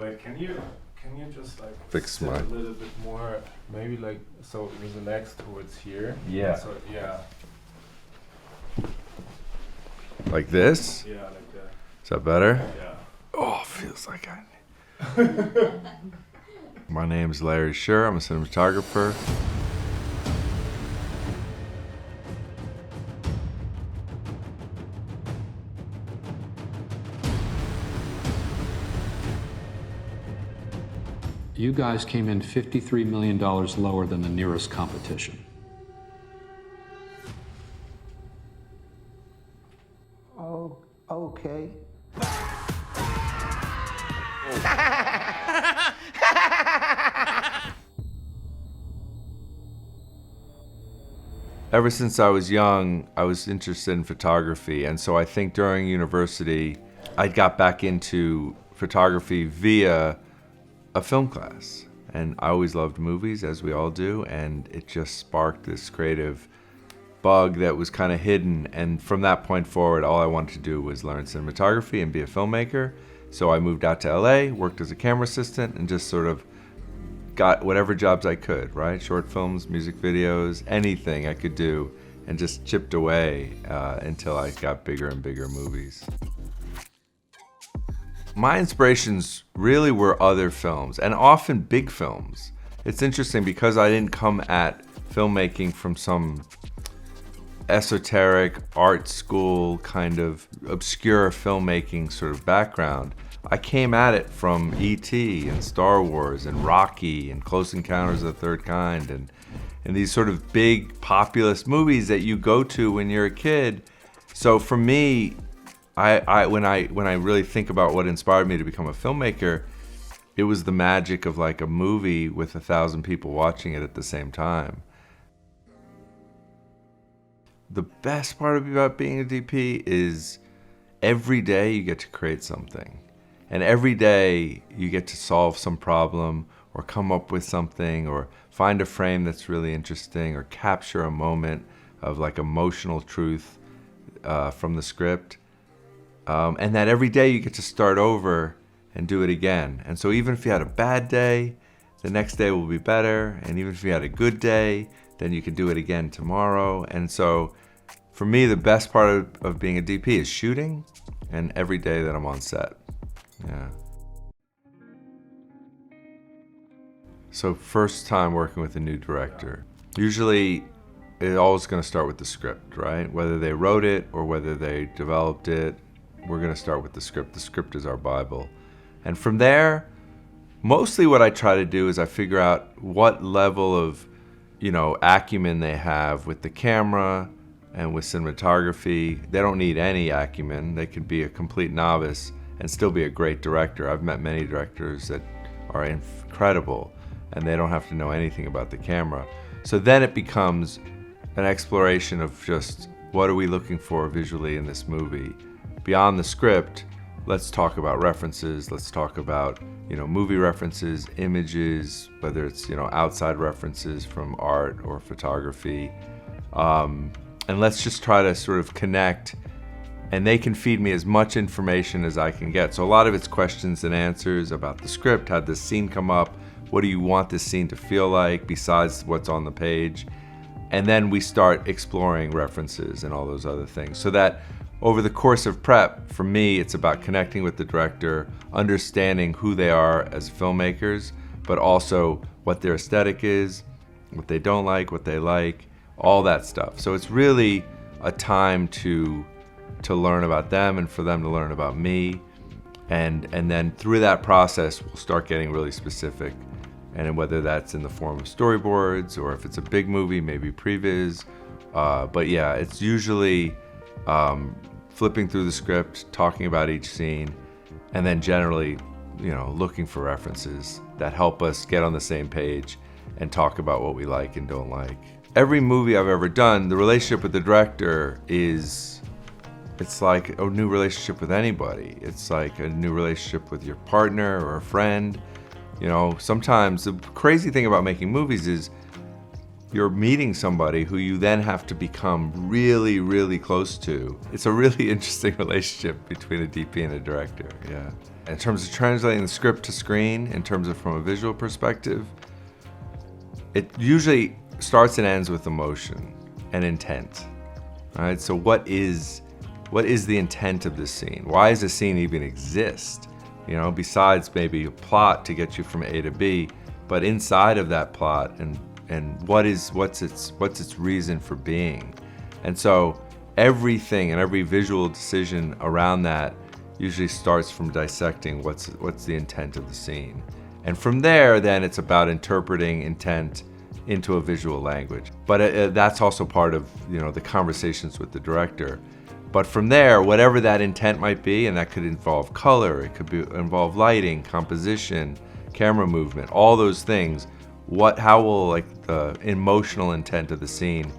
Wait, can you just like fix sit my a little bit more, maybe like so with the legs towards here? Yeah. So yeah. Like this? Yeah, like that. Is that better? Yeah. Oh, feels like I. My name's Lawrence Sher. I'm a cinematographer. You guys came in $53 million lower than the nearest competition. Oh, okay. Ever since I was young, I was interested in photography, and so I think during university, I got back into photography via a film class. And I always loved movies, as we all do, and it just sparked this creative bug that was kind of hidden. And from that point forward, all I wanted to do was learn cinematography and be a filmmaker. So I moved out to LA, worked as a camera assistant, and just sort of got whatever jobs I could, right? Short films, music videos, anything I could do, and just chipped away until I got bigger and bigger movies. My inspirations really were other films, and often big films. It's interesting because I didn't come at filmmaking from some esoteric art school kind of obscure filmmaking sort of background. I came at it from E.T. and Star Wars and Rocky and Close Encounters of the Third Kind and these sort of big populist movies that you go to when you're a kid. So for me, when I really think about what inspired me to become a filmmaker, it was the magic of like a movie with 1,000 people watching it at the same time. The best part about being a DP is every day you get to create something. And every day you get to solve some problem or come up with something or find a frame that's really interesting or capture a moment of like emotional truth from the script. And that every day you get to start over and do it again. And so even if you had a bad day, the next day will be better. And even if you had a good day, then you can do it again tomorrow. And so for me, the best part of being a DP is shooting and every day that I'm on set. Yeah. So first time working with a new director. Usually it's always going to start with the script, right? Whether they wrote it or whether they developed it, we're going to start with the script. The script is our Bible. And from there, mostly what I try to do is I figure out what level of, acumen they have with the camera and with cinematography. They don't need any acumen. They could be a complete novice and still be a great director. I've met many directors that are incredible and they don't have to know anything about the camera. So then it becomes an exploration of just what are we looking for visually in this movie. Beyond the script, let's talk about references. Let's talk about, movie references, images, whether it's, outside references from art or photography. And let's just try to sort of connect, and they can feed me as much information as I can get. So a lot of it's questions and answers about the script. How'd this scene come up? What do you want this scene to feel like besides what's on the page? And then we start exploring references and all those other things. So that over the course of prep, for me, it's about connecting with the director, understanding who they are as filmmakers, but also what their aesthetic is, what they don't like, what they like, all that stuff. So it's really a time to learn about them and for them to learn about me. And then through that process, we'll start getting really specific. And whether that's in the form of storyboards or if it's a big movie, maybe previs. But yeah, it's usually flipping through the script, talking about each scene, and then generally, looking for references that help us get on the same page and talk about what we like and don't like. Every movie I've ever done, the relationship with the director it's like a new relationship with anybody. It's like a new relationship with your partner or a friend. Sometimes the crazy thing about making movies is you're meeting somebody who you then have to become really, really close to. It's a really interesting relationship between a DP and a director, yeah. In terms of translating the script to screen, in terms of from a visual perspective, it usually starts and ends with emotion and intent. All right, so what is the intent of this scene? Why does this scene even exist? You know, besides maybe a plot to get you from A to B, but inside of that plot and what's its reason for being? And so everything and every visual decision around that usually starts from dissecting what's the intent of the scene. And from there, then it's about interpreting intent into a visual language. But that's also part of, you know, the conversations with the director. But from there, whatever that intent might be, and that could involve color, it could involve lighting, composition, camera movement, all those things. How will, like, the emotional intent of the scene,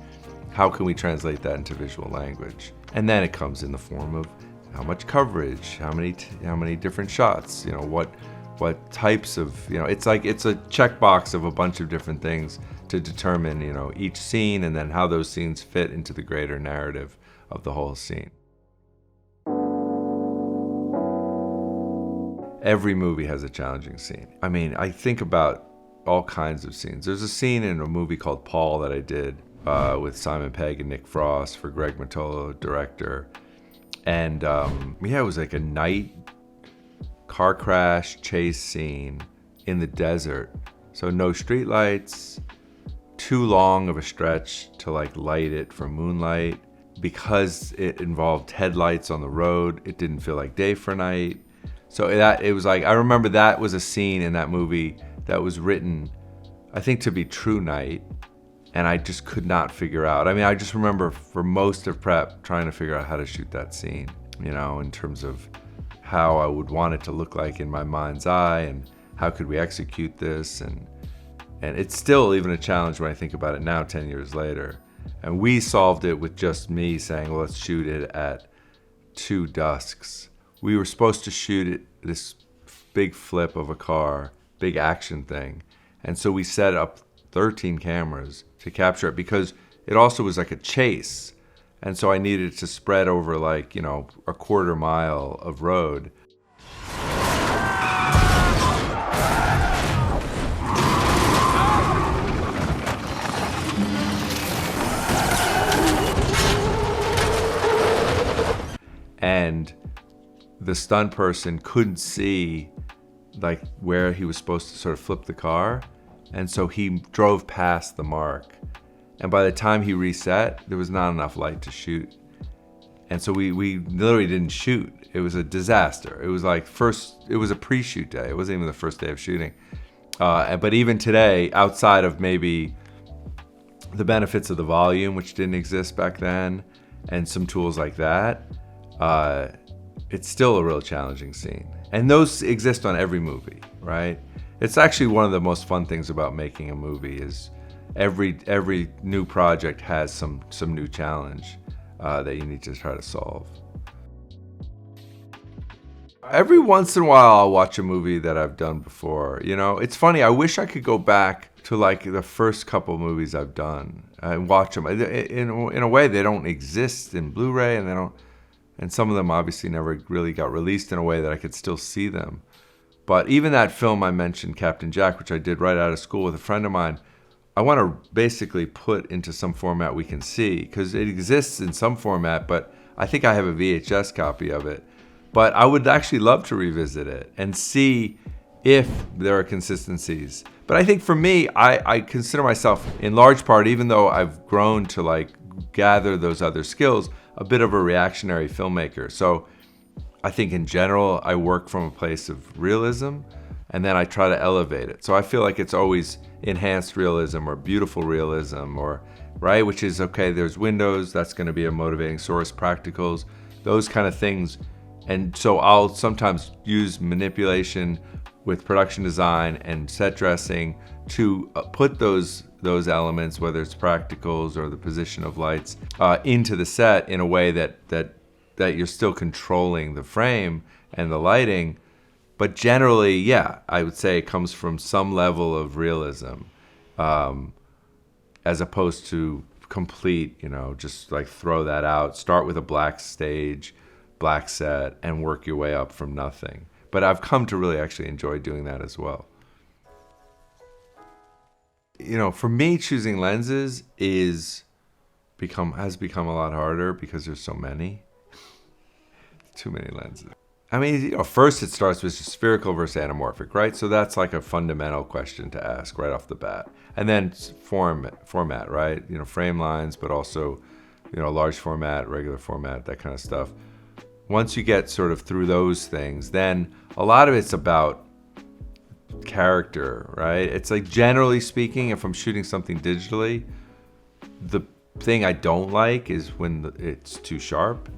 how can we translate that into visual language? And then it comes in the form of how much coverage, how many different shots, you know, what types of, you know, it's a checkbox of a bunch of different things to determine, you know, each scene and then how those scenes fit into the greater narrative of the whole scene. Every movie has a challenging scene. I mean, I think about all kinds of scenes. There's a scene in a movie called Paul that I did with Simon Pegg and Nick Frost for Greg Mottola, director. And yeah, it was like a night car crash chase scene in the desert. So no street lights, too long of a stretch to like light it from moonlight. Because it involved headlights on the road, it didn't feel like day for night. So it was like, I remember that was a scene in that movie that was written, I think, to be true night, and I just could not figure out. I mean, I just remember for most of prep trying to figure out how to shoot that scene, you know, in terms of how I would want it to look like in my mind's eye, and how could we execute this, and it's still even a challenge when I think about it now, 10 years later. And we solved it with just me saying, well, let's shoot it at 2 dusks. We were supposed to shoot it, this big flip of a car, big action thing. And so we set up 13 cameras to capture it because it also was like a chase. And so I needed to spread over like, you know, a quarter mile of road. And the stunt person couldn't see like where he was supposed to sort of flip the car. And so he drove past the mark. And by the time he reset, there was not enough light to shoot. And so we literally didn't shoot. It was a disaster. It was like it was a pre-shoot day. It wasn't even the first day of shooting. But even today, outside of maybe the benefits of the volume, which didn't exist back then, and some tools like that, it's still a real challenging scene. And those exist on every movie, right? It's actually one of the most fun things about making a movie is every new project has some new challenge that you need to try to solve. Every once in a while I'll watch a movie that I've done before. You know, it's funny, I wish I could go back to like the first couple movies I've done and watch them. In a way, they don't exist in Blu-ray, and some of them obviously never really got released in a way that I could still see them. But even that film I mentioned, Captain Jack, which I did right out of school with a friend of mine, I want to basically put into some format we can see, because it exists in some format, but I think I have a VHS copy of it. But I would actually love to revisit it and see if there are consistencies. But I think for me, I consider myself, in large part, even though I've grown to like gather those other skills, a bit of a reactionary filmmaker. So I think in general, I work from a place of realism, and then I try to elevate it. So I feel like it's always enhanced realism or beautiful realism, or right, which is okay, there's windows, that's gonna be a motivating source, practicals, those kind of things. And so I'll sometimes use manipulation with production design and set dressing to put those elements, whether it's practicals or the position of lights, into the set in a way that you're still controlling the frame and the lighting. But generally, yeah, I would say it comes from some level of realism. as opposed to complete, just like throw that out, start with a black stage, black set, and work your way up from nothing. But I've come to really actually enjoy doing that as well. For me, choosing lenses has become a lot harder because there's so many. Too many lenses. I mean, first it starts with spherical versus anamorphic, right? So that's like a fundamental question to ask right off the bat. And then format, right? Frame lines, but also, large format, regular format, that kind of stuff. Once you get sort of through those things, then a lot of it's about character, right? It's like, generally speaking, if I'm shooting something digitally, the thing I don't like is when it's too sharp.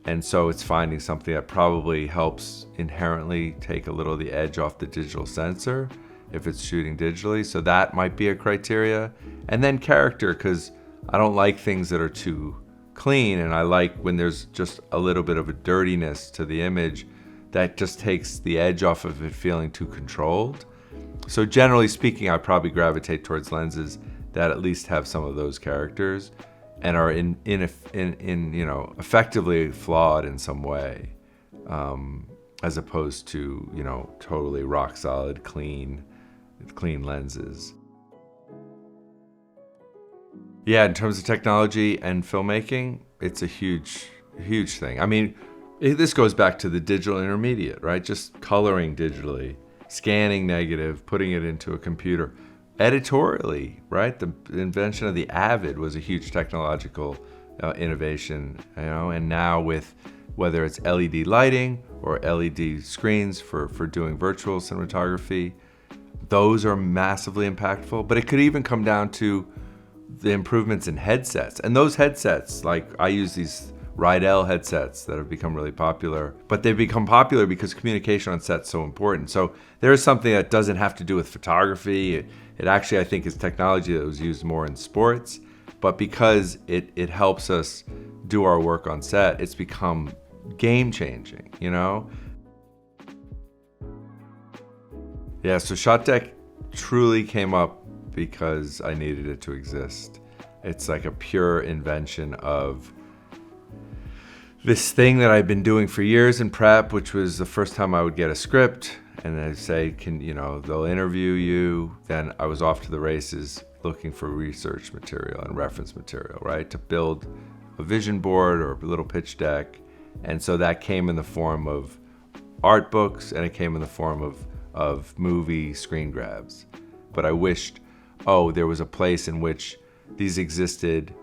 And so it's finding something that probably helps inherently take a little of the edge off the digital sensor if it's shooting digitally. So that might be a criteria. And then character, because I don't like things that are too clean, and I like when there's just a little bit of a dirtiness to the image that just takes the edge off of it feeling too controlled. So generally speaking, I probably gravitate towards lenses that at least have some of those characters and are effectively flawed in some way, as opposed to totally rock solid, clean lenses. Yeah, in terms of technology and filmmaking, it's a huge thing. I mean, this goes back to the digital intermediate, right? Just coloring digitally, scanning negative, putting it into a computer. Editorially, right? The invention of the Avid was a huge technological innovation, and now with whether it's LED lighting or LED screens for doing virtual cinematography, those are massively impactful. But it could even come down to the improvements in headsets. And those headsets, like I use these Rydell headsets that have become really popular, but they've become popular because communication on set's so important. So there's something that doesn't have to do with photography. It actually, I think, is technology that was used more in sports, but because it helps us do our work on set, it's become game-changing, Yeah, so ShotDeck truly came up because I needed it to exist. It's like a pure invention of this thing that I've been doing for years in prep, which was the first time I would get a script and they say, they'll interview you. Then I was off to the races looking for research material and reference material, right? To build a vision board or a little pitch deck. And so that came in the form of art books, and it came in the form of movie screen grabs. But I wished, there was a place in which these existed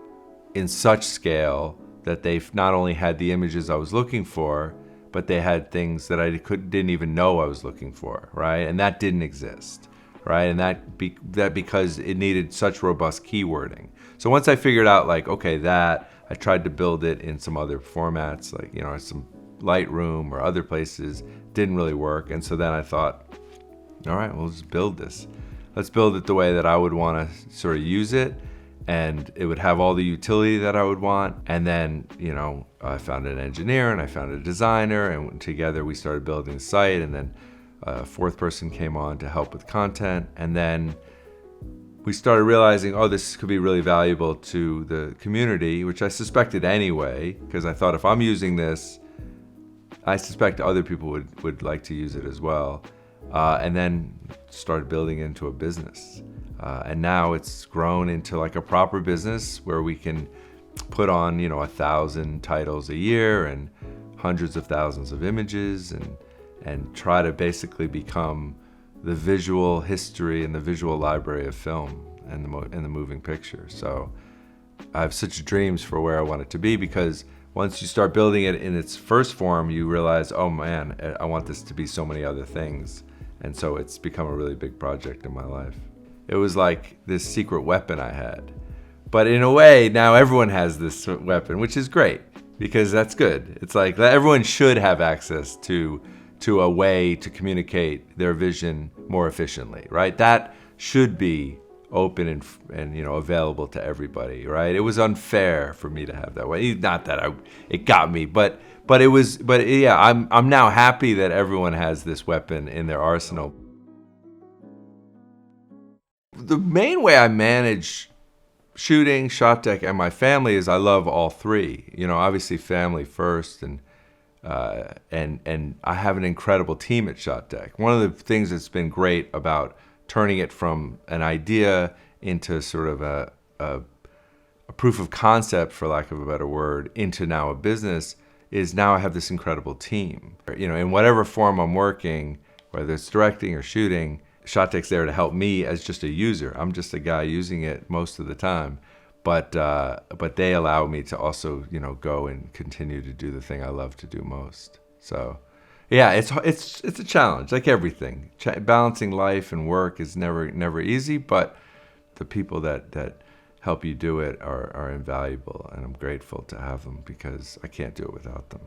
in such scale that they've not only had the images I was looking for, but they had things that I didn't even know I was looking for, right? And that didn't exist, right? And that because it needed such robust keywording. So once I figured out, I tried to build it in some other formats, some Lightroom or other places, didn't really work. And so then I thought, all right, we'll just build this. Let's build it the way that I would want to sort of use it, and it would have all the utility that I would want. And then, I found an engineer and I found a designer, and together we started building the site. And then a fourth person came on to help with content. And then we started realizing, this could be really valuable to the community, which I suspected anyway, because I thought if I'm using this, I suspect other people would like to use it as well. And then started building it into a business. And now it's grown into like a proper business where we can put on, 1,000 titles a year and hundreds of thousands of images and try to basically become the visual history and the visual library of film and the moving picture. So I have such dreams for where I want it to be, because once you start building it in its first form, you realize, oh man, I want this to be so many other things. And so it's become a really big project in my life. It was like this secret weapon I had. But in a way, now everyone has this weapon, which is great, because that's good. It's like everyone should have access to a way to communicate their vision more efficiently, right? That should be open and available to everybody, right? It was unfair for me to have that way. Not that it got me, but yeah, I'm now happy that everyone has this weapon in their arsenal. The main way I manage shooting, ShotDeck, and my family is I love all three. You know, obviously family first, and I have an incredible team at ShotDeck. One of the things that's been great about turning it from an idea into sort of a proof of concept, for lack of a better word, into now a business is now I have this incredible team. You know, in whatever form I'm working, whether it's directing or shooting, ShotDeck's there to help me as just a user. I'm just a guy using it most of the time, but they allow me to also, you know, go and continue to do the thing I love to do most. So, yeah, it's a challenge, like everything. Balancing life and work is never easy, but the people that help you do it are invaluable, and I'm grateful to have them because I can't do it without them.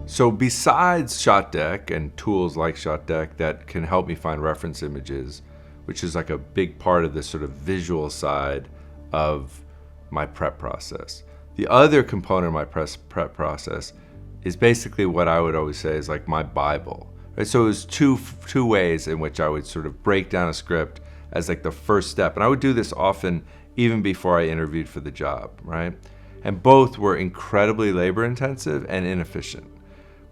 So besides ShotDeck and tools like ShotDeck that can help me find reference images, which is like a big part of this sort of visual side of my prep process, the other component of my prep process is basically what I would always say is like my Bible. Right? So it was two ways in which I would sort of break down a script as like the first step. And I would do this often even before I interviewed for the job, right? And both were incredibly labor intensive and inefficient.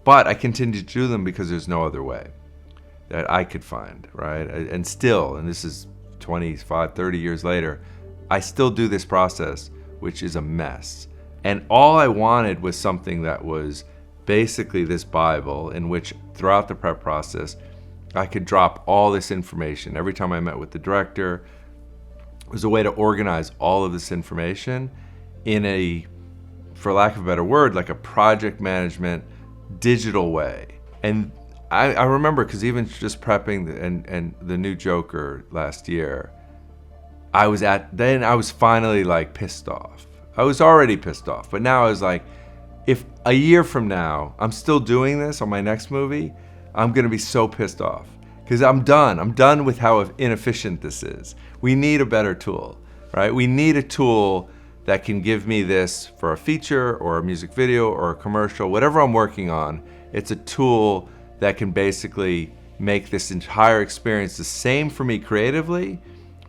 But I continued to do them because there's no other way that I could find, right? And still, and this is 25, 30 years later, I still do this process, which is a mess. And all I wanted was something that was basically this Bible in which throughout the prep process, I could drop all this information. Every time I met with the director, it was a way to organize all of this information in a, for lack of a better word, like a project management digital way. And I remember, because even just prepping and the new Joker last year, I was finally like pissed off. I was already pissed off, but now I was like, if a year from now I'm still doing this on my next movie, I'm gonna be so pissed off because I'm done with how inefficient this is. We need a better tool, right? We need a tool that can give me this for a feature or a music video or a commercial, whatever I'm working on. It's a tool that can basically make this entire experience the same for me creatively,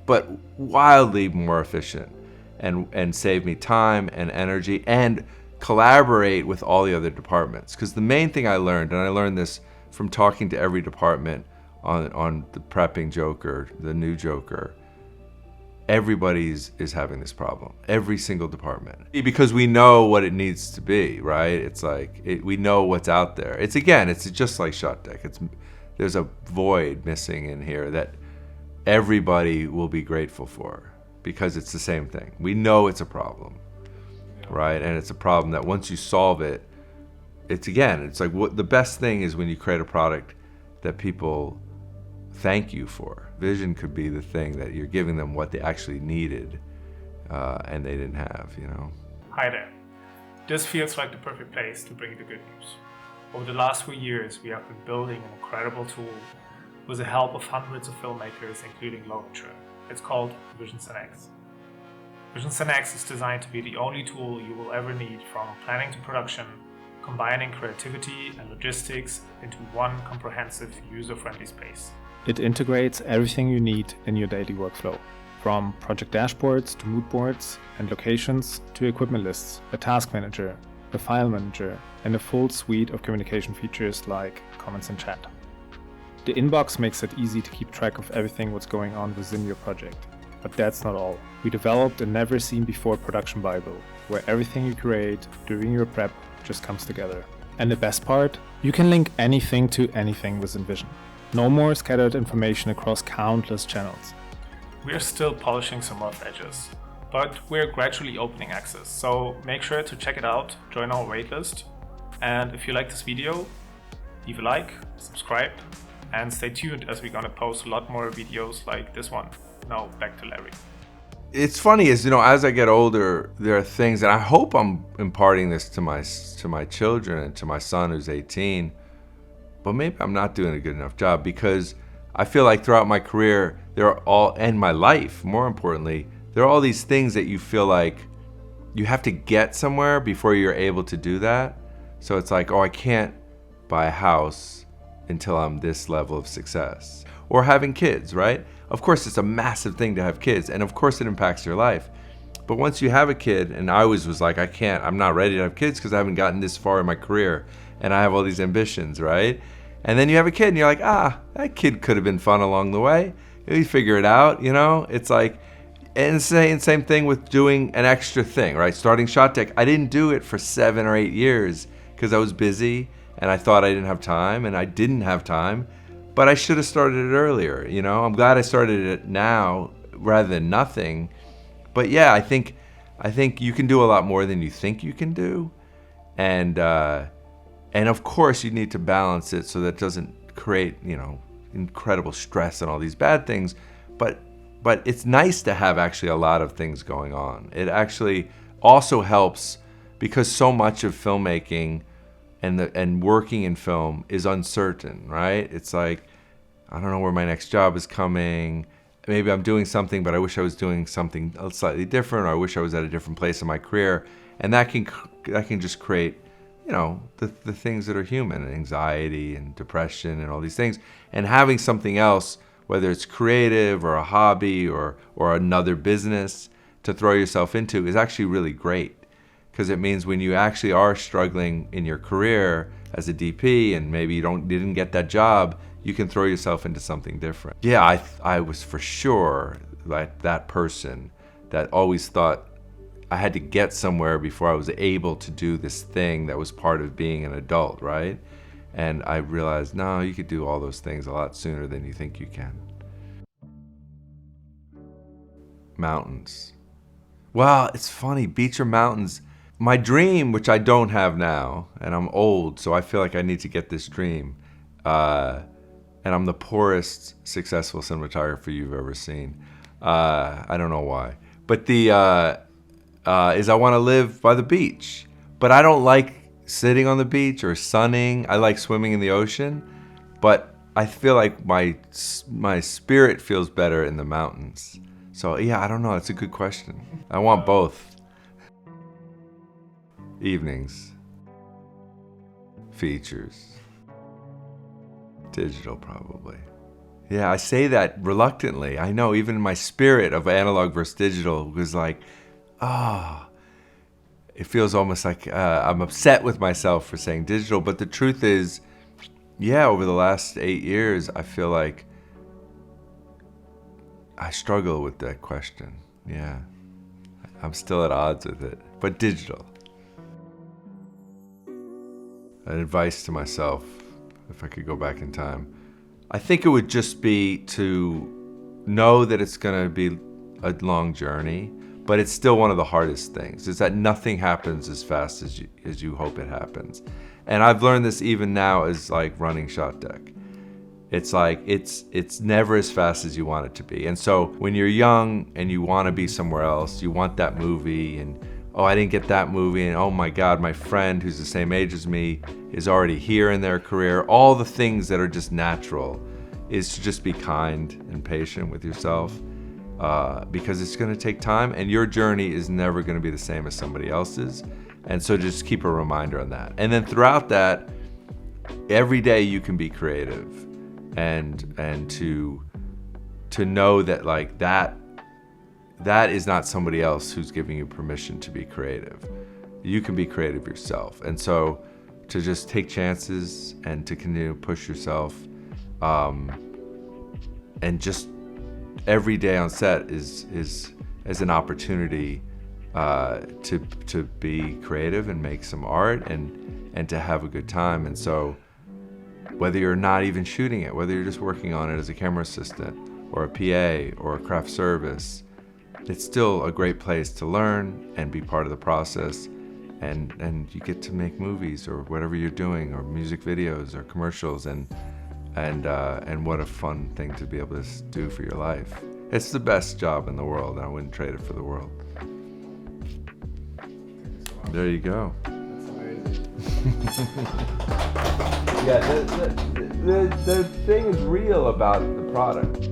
but wildly more efficient and save me time and energy and collaborate with all the other departments. Because the main thing I learned, and I learned this from talking to every department on the prepping Joker, the new Joker, everybody is having this problem. Every single department. Because we know what it needs to be, right? It's like, we know what's out there. It's just like ShotDeck. There's a void missing in here that everybody will be grateful for because it's the same thing. We know it's a problem, right? And it's a problem that once you solve it, it's like the best thing is when you create a product that people thank you for. Vision could be the thing that you're giving them what they actually needed and they didn't have, you know? Hi there. This feels like the perfect place to bring you the good news. Over the last few years, we have been building an incredible tool with the help of hundreds of filmmakers, including Lawrence Sher. It's called Vision Cine X. Vision Cine X is designed to be the only tool you will ever need from planning to production, combining creativity and logistics into one comprehensive, user-friendly space. It integrates everything you need in your daily workflow, from project dashboards to mood boards and locations to equipment lists, a task manager, a file manager, and a full suite of communication features like comments and chat. The inbox makes it easy to keep track of everything what's going on within your project. But that's not all. We developed a never-seen-before production Bible, where everything you create during your prep just comes together. And the best part? You can link anything to anything within Vision. No more scattered information across countless channels. We are still polishing some rough edges, but we're gradually opening access, so make sure to check it out, join our waitlist, and if you like this video, leave a like, subscribe, and stay tuned as we're gonna post a lot more videos like this one. Now back to Larry. It's funny is, as I get older, there are things, and I hope I'm imparting this to my children and to my son who's 18, but maybe I'm not doing a good enough job because I feel like throughout my career, and my life, more importantly, there are all these things that you feel like you have to get somewhere before you're able to do that. So it's like, I can't buy a house until I'm this level of success. Or having kids, right? Of course, it's a massive thing to have kids, and of course it impacts your life. But once you have a kid, and I always was like, I'm not ready to have kids because I haven't gotten this far in my career, and I have all these ambitions, right? And then you have a kid, and you're like, that kid could have been fun along the way. You figure it out, you know? It's like, and same thing with doing an extra thing, right? Starting ShotDeck, I didn't do it for 7 or 8 years because I was busy, and I thought I didn't have time, and I didn't have time. But I should have started it earlier, you know? I'm glad I started it now rather than nothing. But yeah, I think you can do a lot more than you think you can do. And of course you need to balance it so that it doesn't create, you know, incredible stress and all these bad things. But it's nice to have actually a lot of things going on. It actually also helps because so much of filmmaking and working in film is uncertain, right? It's like, I don't know where my next job is coming. Maybe I'm doing something, but I wish I was doing something slightly different, or I wish I was at a different place in my career. And that can just create, you know, the things that are human, anxiety and depression and all these things. And having something else, whether it's creative or a hobby or another business to throw yourself into, is actually really great. Because it means when you actually are struggling in your career as a DP and maybe you didn't get that job, you can throw yourself into something different. Yeah, I was for sure like that person that always thought I had to get somewhere before I was able to do this thing that was part of being an adult, right? And I realized, no, you could do all those things a lot sooner than you think you can. Mountains. Well, it's funny, beach or mountains. My dream, which I don't have now, and I'm old, so I feel like I need to get this dream. And I'm the poorest successful cinematographer you've ever seen. I don't know why. But is I want to live by the beach. But I don't like sitting on the beach or sunning. I like swimming in the ocean. But I feel like my spirit feels better in the mountains. So yeah, I don't know. It's a good question. I want both. Evenings. Features. Digital, probably. Yeah, I say that reluctantly. I know, even my spirit of analog versus digital was like, it feels almost like I'm upset with myself for saying digital. But the truth is, yeah, over the last 8 years, I feel like I struggle with that question. Yeah, I'm still at odds with it. But digital. An advice to myself, if I could go back in time, I think it would just be to know that it's going to be a long journey, but it's still one of the hardest things, is that nothing happens as fast as you hope it happens. And I've learned this even now as like running ShotDeck. It's like, it's never as fast as you want it to be. And so when you're young and you want to be somewhere else, you want that movie, and oh, I didn't get that movie, and oh my God, my friend who's the same age as me is already here in their career. All the things that are just natural is to just be kind and patient with yourself, because it's gonna take time and your journey is never gonna be the same as somebody else's. And so just keep a reminder on that. And then throughout that, every day you can be creative, and to know that like that is not somebody else who's giving you permission to be creative. You can be creative yourself. And so to just take chances and to continue to push yourself, and just every day on set is an opportunity to be creative and make some art and to have a good time. And so whether you're not even shooting it, whether you're just working on it as a camera assistant or a PA or a craft service, it's still a great place to learn and be part of the process, and you get to make movies or whatever you're doing, or music videos or commercials, and what a fun thing to be able to do for your life. It's the best job in the world, and I wouldn't trade it for the world. There you go. That's amazing. Yeah, the thing is real about the product.